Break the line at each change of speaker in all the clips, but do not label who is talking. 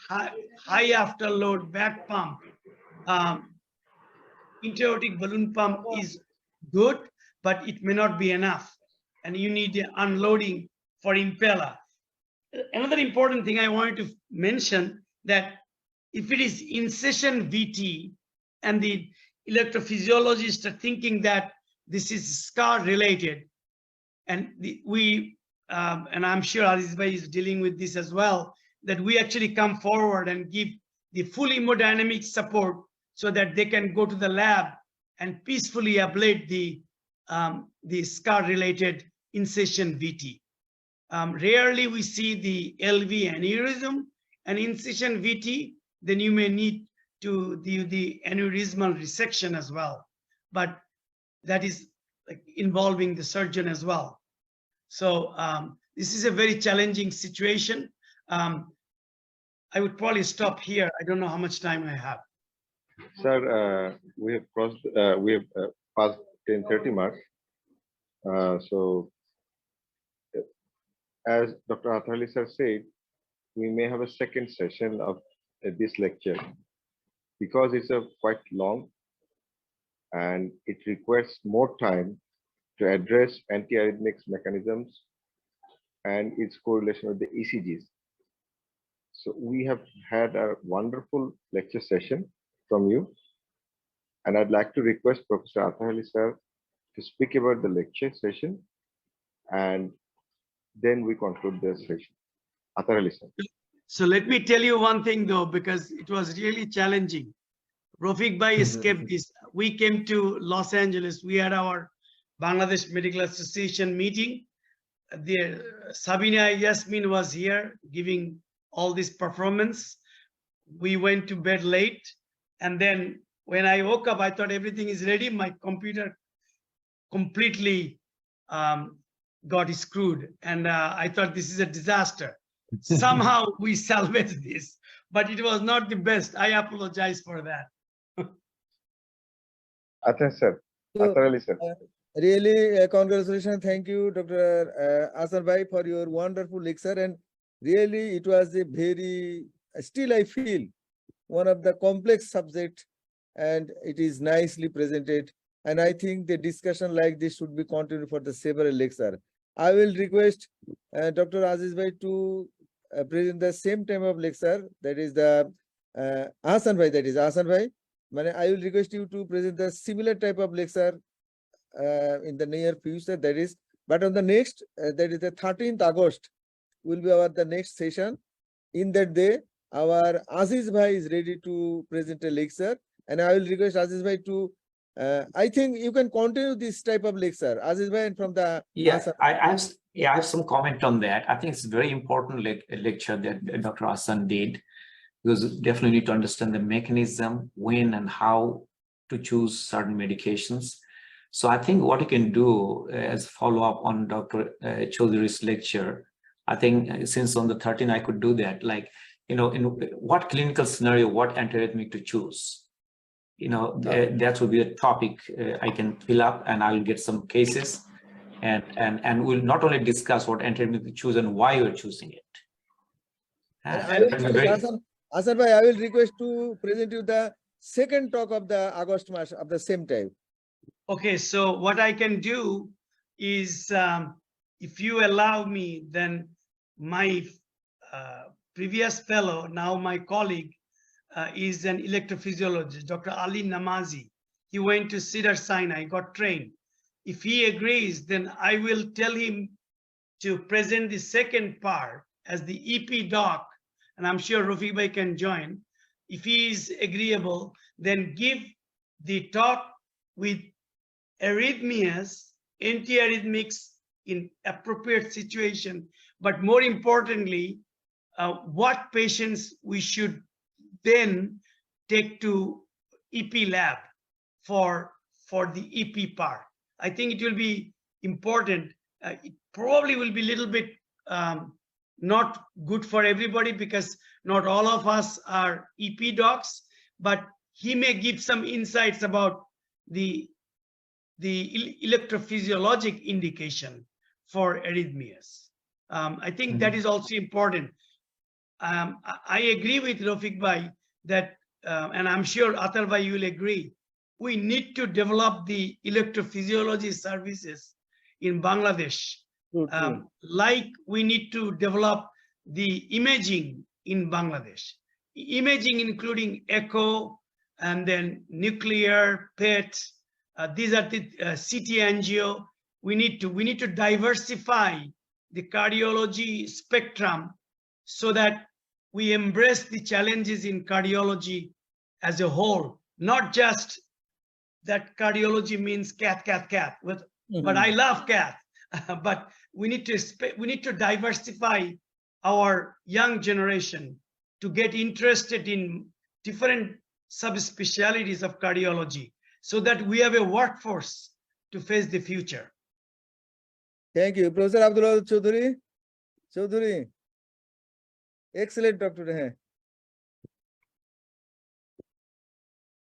high afterload back pump, intra-aortic balloon pump is good, but it may not be enough. And you need the unloading for impeller. Another important thing I wanted to mention that if it is in-session VT and the electrophysiologists are thinking that this is scar related, and and I'm sure Aziz Bhai is dealing with this as well, that we actually come forward and give the full hemodynamic support so that they can go to the lab and peacefully ablate the scar-related in-session VT. Rarely we see the LV aneurysm and in-session VT, then you may need to do the aneurysmal resection as well. But that is like involving the surgeon as well. So this is a very challenging situation. I would probably stop here. I don't know how much time I have.
Sir, we have passed 10:30 mark. So as Dr. Atahar Ali sir said, we may have a second session of this lecture because it's quite long and it requires more time to address antiarrhythmics mechanisms and its correlation with the ECGs. So we have had a wonderful lecture session from you, and I'd like to request Professor Atahar Ali sir to speak about the lecture session, and then we conclude the session. Atahar Ali sir.
So let me tell you one thing though, because it was really challenging. Rafique Bhai escaped this. We came to Los Angeles. We had our Bangladesh Medical Association meeting. The Sabina Yasmin was here giving all this performance. We went to bed late, and then when I woke up, I thought everything is ready. My computer completely got screwed, and I thought this is a disaster. Somehow we salvaged this, but it was not the best. I apologize for that.
Atahar sir. Atahar Ali sir.
Really, congratulations. Thank you, Dr. Ahsan Bhai, for your wonderful lecture. And really, it was a very, still I feel, one of the complex subject, and it is nicely presented. And I think the discussion like this should be continued for the several lecture. I will request Dr. Aziz Bhai to present the same time of lecture. That is the Ahsan Bhai. That is Ahsan Bhai. I will request you to present the similar type of lecture in the near future. That is, but on the next, that is the 13th August, will be the next session. In that day, our Aziz Bhai is ready to present a lecture, and I will request Aziz Bhai to. I think you can continue this type of lecture, Aziz Bhai, and from the
I have some comment on that. I think it's a very important lecture that Dr. Ahsan did, because you definitely need to understand the mechanism, when and how to choose certain medications. So I think what you can do as follow-up on Dr. Chowdhury's lecture, I think since on the 13th I could do that, like, in what clinical scenario, what antiarrhythmic to choose. That would be a topic I can fill up, and I'll get some cases, and we'll not only discuss what antiarrhythmic to choose and why you're choosing it.
Ahsan Bhai, I will request to present you the second talk of the August March of the same time.
Okay, so what I can do is, if you allow me, then my previous fellow, now my colleague, is an electrophysiologist, Dr. Ali Namazi. He went to Cedar Sinai, got trained. If he agrees, then I will tell him to present the second part as the EP doc, and I'm sure Rafique Bhai can join. If he is agreeable, then give the talk with arrhythmias, antiarrhythmics in appropriate situation, but more importantly, what patients we should then take to EP lab for the EP part. I think it will be important. It probably will be a little bit not good for everybody, because not all of us are EP docs, but he may give some insights about the electrophysiologic indication for arrhythmias. I think that is also important. I agree with Rafique Bhai that, and I'm sure Atahar Bhai you will agree, we need to develop the electrophysiology services in Bangladesh. Like we need to develop the imaging in Bangladesh. Imaging including echo and then nuclear, PET. These are the CT angio. We need to diversify the cardiology spectrum so that we embrace the challenges in cardiology as a whole, not just that cardiology means cath, but I love cath. But we need to diversify our young generation to get interested in different subspecialties of cardiology so that we have a workforce to face the future.
Thank you. Professor Abdul Chowdhury. Chowdhury. Excellent talk today.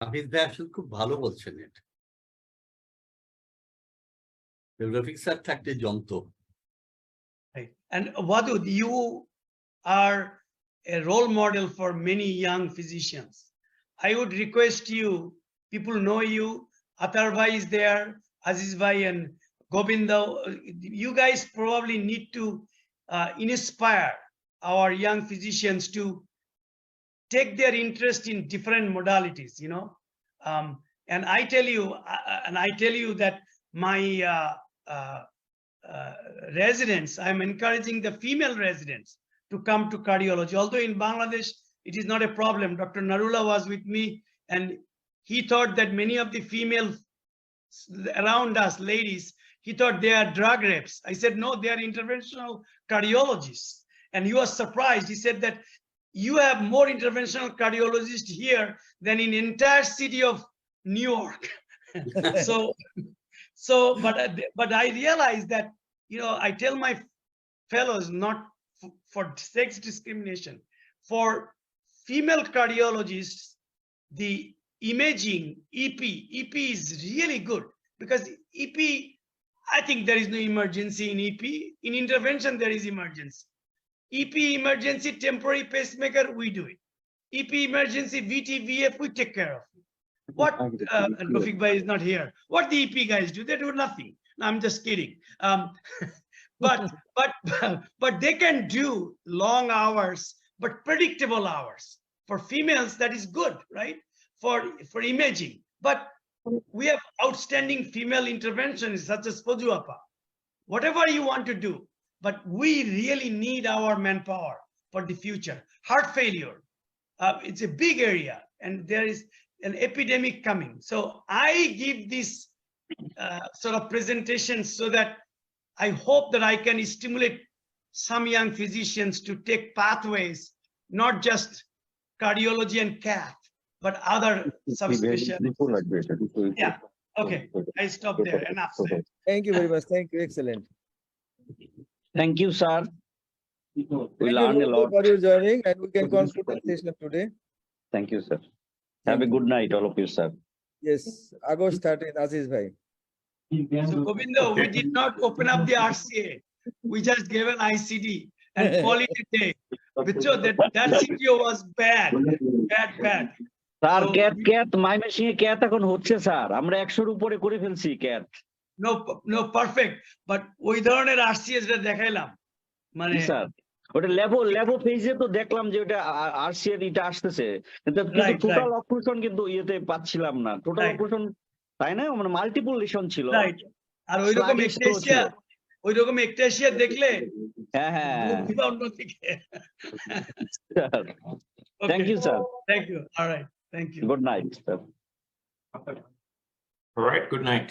Ahmed ভাই আসলে খুব ভালো বলছেন এটা। Rafiq sir থাকতে যন্ত্র।
Right. And Wadud, you are a role model for many young physicians. I would request you, people know you, Atahar Bhai is there, Aziz Bhai and Govinda, you guys probably need to inspire our young physicians to take their interest in different modalities, you know. And I tell you that my residents, I'm encouraging the female residents to come to cardiology. Although in Bangladesh, it is not a problem. Dr. Narula was with me and he thought that many of the female around us, ladies, he thought they are drug reps. I said, no, they are interventional cardiologists. And he was surprised. He said that you have more interventional cardiologists here than in entire city of New York. But I realized that, you know, I tell my fellows not for sex discrimination, for female cardiologists, the imaging EP is really good because EP, I think there is no emergency in EP. In intervention, there is emergency. EP emergency, temporary pacemaker, we do it. EP emergency, VT, VF, we take care of it. What, Rafique Bhai is not here. What the EP guys do, they do nothing. No, I'm just kidding. But they can do long hours, but predictable hours. For females, that is good, right? For imaging. But we have outstanding female interventions such as Pojuapa. Whatever you want to do, but we really need our manpower for the future. Heart failure, it's a big area and there is an epidemic coming. So I give this sort of presentation so that I hope that I can stimulate some young physicians to take pathways, not just cardiology and cath, but other subspecialties. Yeah, okay, I stop there, enough said.
Thank you very much. Thank you. Excellent.
Thank you, sir. We learned a lot.
For your joining, and we can conclude the session today.
Thank you, sir. Have a good night, all of you, sir.
Yes, August 13th, Aziz Bhai.
So Govinda, we did not open up the RCA. We just gave an ICD and call it a day. That CTO was bad.
Sir cat মাইমেসিংয়ে cat এখন হচ্ছে sir, আমরা 100 এর উপরে করে ফেলছি cat.
No, perfect. But ওই ধরনের RCA যেটা দেখাইলাম মানে
স্যার ওটা লেভো ফেজে তো দেখলাম যে ওটা RCA এটা আসতেছে, কিন্তু টোটাল অপারেশন কিন্তু ইয়েতে পাচ্ছিলাম না। টোটাল অপারেশন তাই না, মানে মাল্টিপল লেশন ছিল।
রাইট। আর ওইরকম একটেশিয়া দেখলে
হ্যাঁ
অন্যদিকে।
Thank you, sir.
Thank you. All right. Thank you.
Good night, sir.
All right, good night.